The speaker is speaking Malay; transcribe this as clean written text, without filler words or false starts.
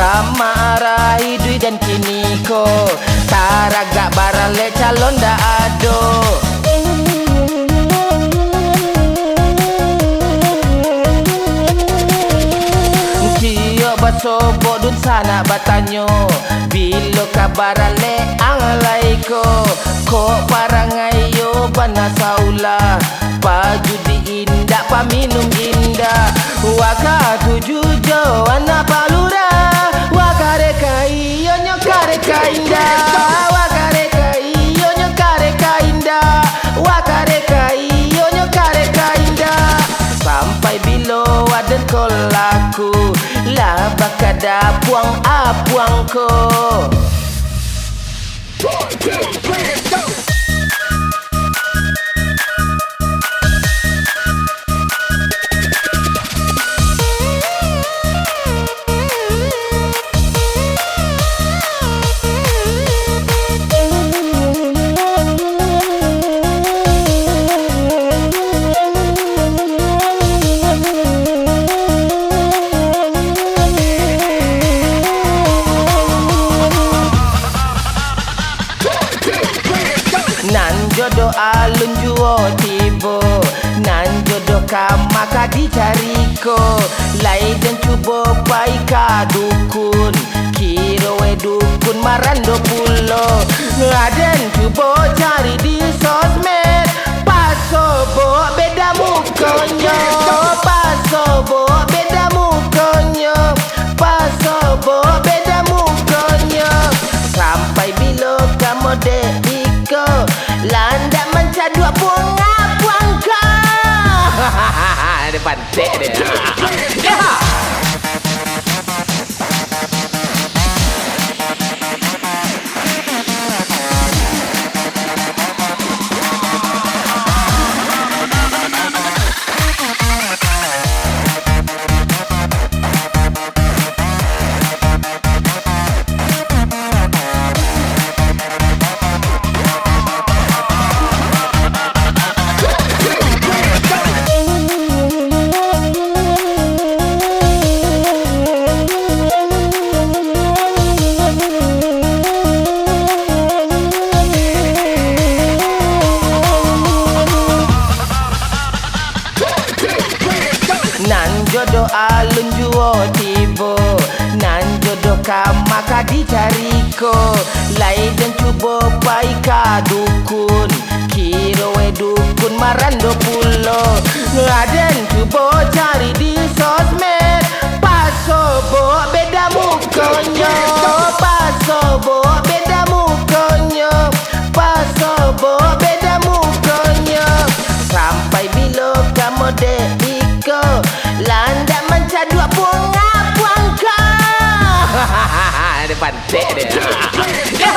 sama Rai Dwi dan Kiniko, taragak barale calon dah ado. Kio basobok dun sana batanyo, bilo kabarale ang laiko. Ko parangai yo bana saula, pajudi indah paminum indah. Waka tuju jo ana palura, wakare kai yo nyokare kainda, wakare kai yo nyokare kainda, wakare kai yo nyokare kainda. Sampai bilo waden kolaku, lah bakada puang apuangko. Nan jodoh alun juo tibo, nan jodoh kamaka dicariko. Lai dan cubo pai ka dukun, kiro we dukun marando pulo. Aden cubo cari di sosmed, pasobo beda mukonyo, pasobo beda mukonyo, pasobo beda mukonyo. Sampai bilo kamu deiko, landak mencadu bunga puangka. Ada pantek dia. Nan jodoh alun juo tibo, nan jodoh kamaka dicariko. Lai dan cubo pai ka dukun, kiro we dukun marando pulo. Aden cubo cari di sosmed, pasobo beda mukonyo, pasobo beda mukonyo, pasobo beda mukonyo. Sampai bilo kamu deiko, landak mencadu bunga puangka. Ada pantek dia.